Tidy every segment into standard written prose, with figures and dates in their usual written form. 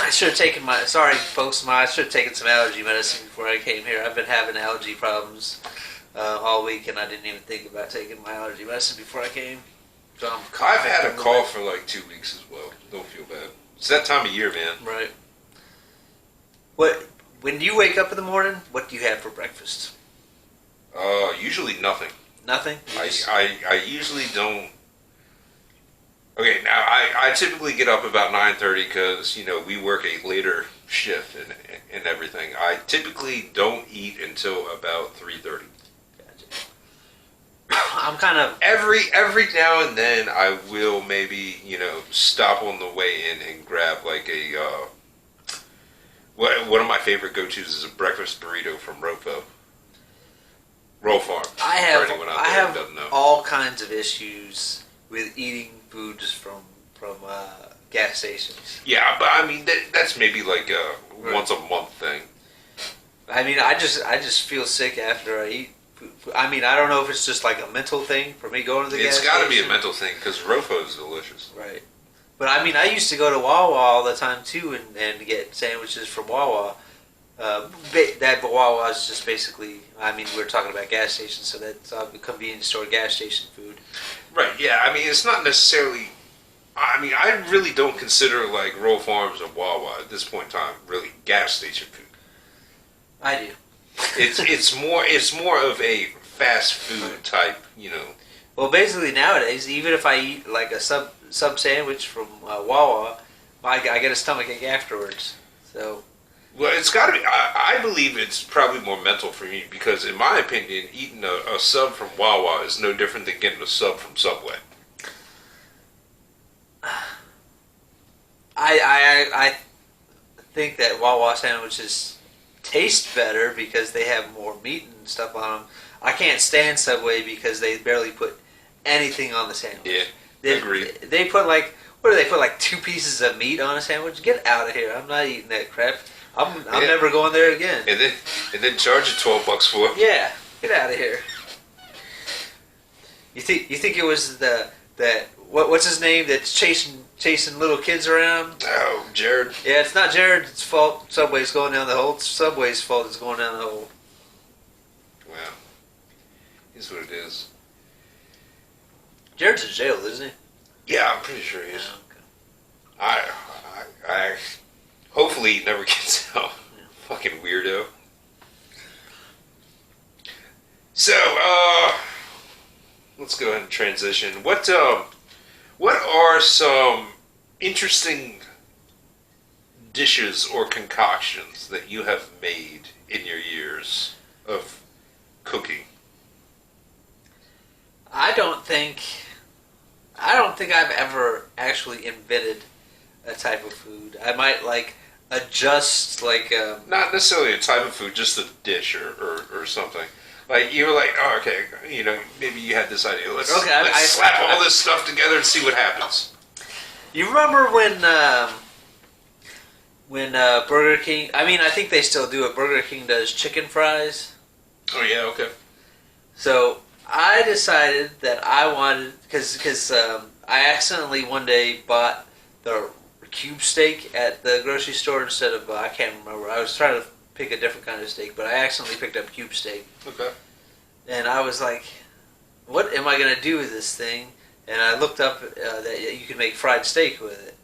I should have taken my. Sorry, folks. I should have taken some allergy medicine before I came here. I've been having allergy problems all week, and I didn't even think about taking my allergy medicine before I came. So I've had a cough for like 2 weeks as well. Don't feel bad. It's that time of year, man. Right. When you wake up in the morning, what do you have for breakfast? Usually nothing. Nothing? I usually don't. Okay, now I typically get up about 9:30 because we work a later shift and everything. I typically don't eat until about 3:30. I'm kind of every now and then I will maybe stop on the way in and grab like a one of my favorite go-tos is a breakfast burrito from Roll Farm. I have all kinds of issues with eating foods from gas stations. Yeah, but I mean that's maybe like a once a month thing. I mean, I just feel sick after I eat. I mean, I don't know if it's just like a mental thing for me going to the gas station. It's got to be a mental thing because Rofo is delicious. Right. But I mean, I used to go to Wawa all the time too and get sandwiches from Wawa. That Wawa is just basically, I mean, we're talking about gas stations, so that's convenience store gas station food. Right, yeah. I mean, it's not necessarily, I mean, I really don't consider like Roll Farms or Wawa at this point in time really gas station food. I do. It's more of a fast food type, Well, basically nowadays, even if I eat like a sub sandwich from Wawa, I get a stomachache afterwards. So. Well, it's got to be. I believe it's probably more mental for me because, in my opinion, eating a sub from Wawa is no different than getting a sub from Subway. I think that Wawa sandwiches taste better because they have more meat and stuff on them. I can't stand Subway because they barely put anything on the sandwich. Yeah, agreed. They put like, what do they put, like 2 pieces of meat on a sandwich? Get out of here! I'm not eating that crap. I'm never going there again. And then charge you $12 for it. Yeah, get out of here. You think it was what's his name that's chasing little kids around? Oh, Jared. Yeah, it's not Jared's fault. Subway's going down the hole. It's Subway's fault. It's going down the hole. Well, here's what it is. Jared's in jail, isn't he? Yeah, I'm pretty sure he is. Yeah, okay. I hopefully he never gets out. Yeah. Fucking weirdo. So, let's go ahead and transition. What are some interesting dishes or concoctions that you have made in your years of cooking? I don't think I've ever actually invented a type of food. I might adjust not necessarily a type of food, just a dish or something. Like you were like, oh, okay, maybe you had this idea. Let's slap all this stuff together and see what happens. You remember when Burger King? I mean, I think they still do it. Burger King does chicken fries. Oh yeah, okay. So I decided that I wanted because I accidentally one day bought the cube steak at the grocery store instead of I can't remember. I was trying to pick a different kind of steak, but I accidentally picked up cube steak. Okay. And I was like, what am I going to do with this thing? And I looked up that you could make fried steak with it,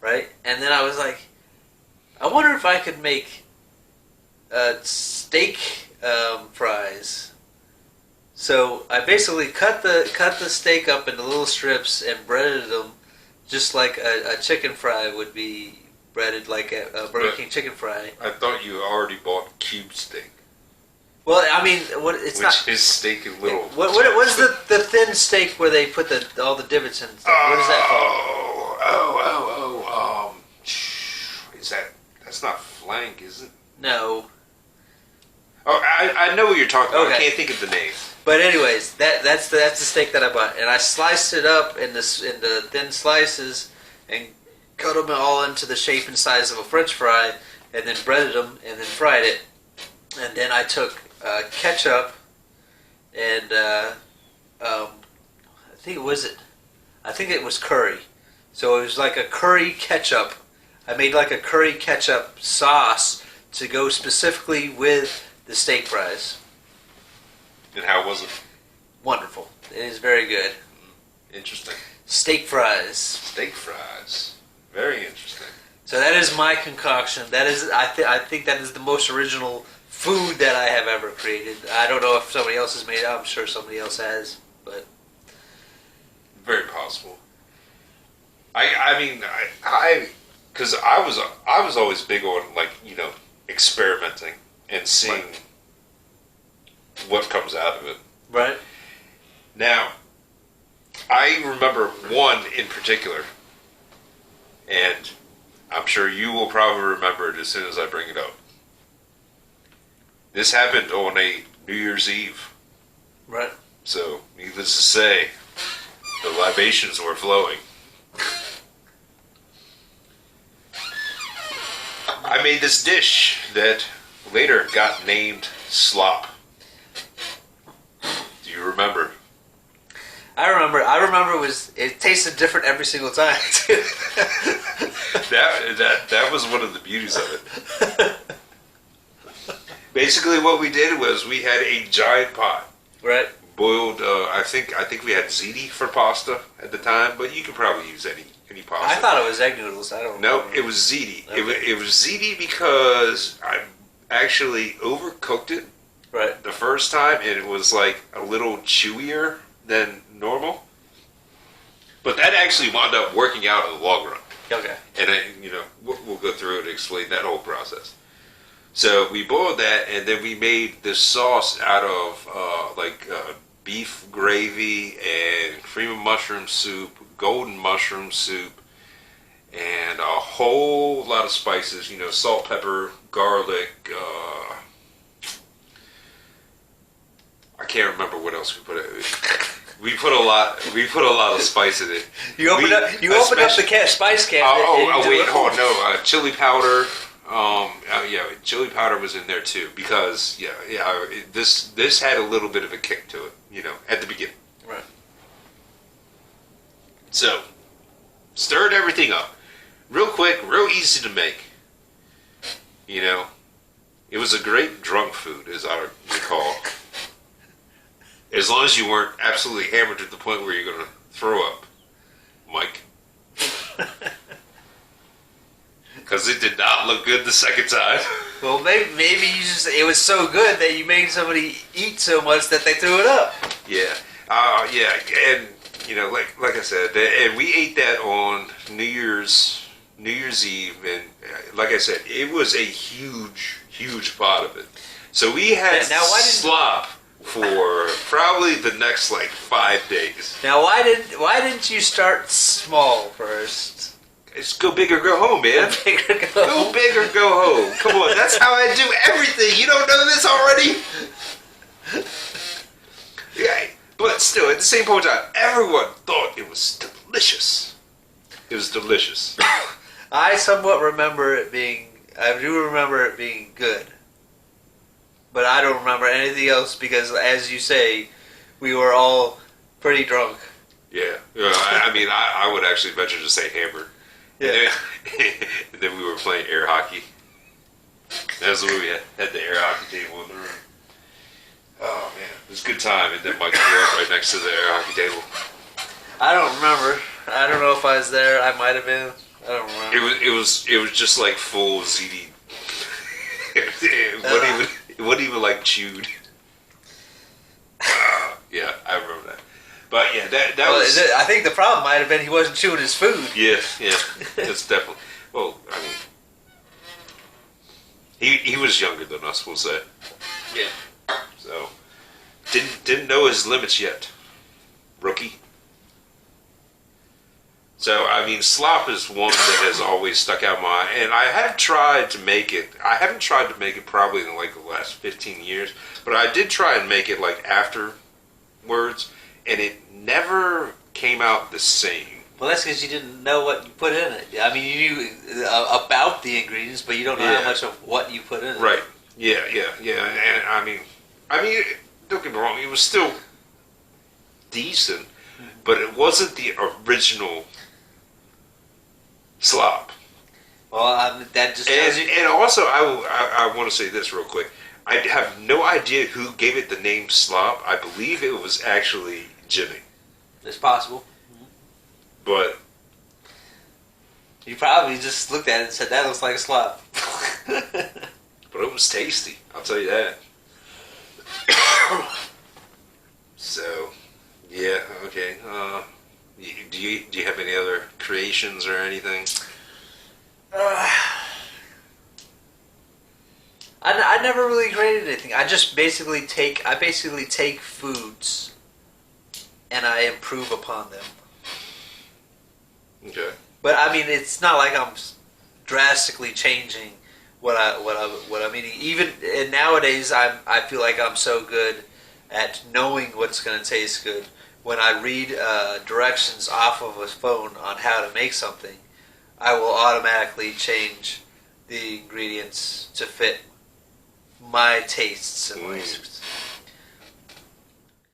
right? And then I was like, I wonder if I could make steak fries. So I basically cut the steak up into little strips and breaded them just like a chicken fry would be breaded, like a Burger King chicken fry. I thought you already bought cube steak. Well, I mean, which is steak in little. What is the thin steak where they put all the divots in? What is that called? Is that's not flank, is it? No. Oh, I know what you're talking about. Okay. I can't think of the name. But anyways, that's the steak that I bought, and I sliced it up into thin slices and cut them all into the shape and size of a French fry, and then breaded them and then fried it. And then I took ketchup and I think it was curry. So it was like a curry ketchup I made like a curry ketchup sauce to go specifically with the steak fries. And how was it? Wonderful. It is very good. Interesting. Steak fries. Steak fries. Very interesting. So that is my concoction. That is, I think that is the most original food that I have ever created. I don't know if somebody else has made it. I'm sure somebody else has, but very possible. Because I was always big on experimenting and seeing what comes out of it. Right. Now, I remember one in particular, and I'm sure you will probably remember it as soon as I bring it up. This happened on a New Year's Eve. Right. So, needless to say, the libations were flowing. I made this dish that later got named Slop. Do you remember? I remember it tasted different every single time. that was one of the beauties of it. Basically, what we did was we had a giant pot. Right. Boiled. I think we had ziti for pasta at the time, but you could probably use any pasta. I thought it was egg noodles. I don't know. No, it was ziti. Okay. It was ziti because I actually overcooked it. Right. The first time, and it was like a little chewier than normal. But that actually wound up working out in the long run. Okay. And we'll go through it and explain that whole process. So we boiled that, and then we made this sauce out of beef gravy and cream of mushroom soup, golden mushroom soup, and a whole lot of spices. Salt, pepper, garlic. I can't remember what else we put in it. We put a lot of spice in it. You opened up the spice cabinet. Hold on, no, chili powder. Chili powder was in there too because this had a little bit of a kick to it, at the beginning. Right. So, stirred everything up, real quick, real easy to make. It was a great drunk food, as I recall. As long as you weren't absolutely hammered to the point where you're going to throw up, Mike. Because it did not look good the second time. Well, maybe it was so good that you made somebody eat so much that they threw it up. Yeah. And, like I said, and we ate that on New Year's Eve, and like I said, it was a huge pot of it. So we had slop for probably the next 5 days. Now, why didn't you start small first? It's go big or go home, man. Go big or go home. Go big or go home. Come on, that's how I do everything. You don't know this already? Yeah, but still, at the same point in time, everyone thought it was delicious. It was delicious. I do remember it being good. But I don't remember anything else because, as you say, we were all pretty drunk. Yeah. I would actually venture to say hammered. Yeah. And then we were playing air hockey. That was when we had the air hockey table in the room. Oh, man. It was a good time. And then Mike grew up right next to the air hockey table. I don't remember. I don't know if I was there. I might have been. I don't remember. It was just full ziti. It wasn't even chewed. Yeah, I remember that. But yeah, that was. I think the problem might have been he wasn't chewing his food. Yeah, it's definitely. Well, he was younger than us, we'll say. Yeah. So didn't know his limits yet, rookie. So slop is one that has always stuck out my. And I have tried to make it. I haven't tried to make it probably in the last 15 years, but I did try and make it afterwards. And it never came out the same. Well, that's because you didn't know what you put in it. You knew about the ingredients, but you don't know how much of what you put in it. Right. Yeah. And don't get me wrong, it was still decent, but it wasn't the original slop. Well, that just tells you. And also, I want to say this real quick. I have no idea who gave it the name Slop. I believe it was actually Jimmy. It's possible. But You probably just looked at it and said, that looks like a slop. but it was tasty. I'll tell you that. So, yeah, okay. Do you have any other creations or anything? I never really created anything. I basically take foods and I improve upon them. Okay. But I mean, it's not like I'm drastically changing what I'm eating. Even and nowadays, I feel like I'm so good at knowing what's going to taste good. When I read directions off of a phone on how to make something, I will automatically change the ingredients to fit my tastes and likes.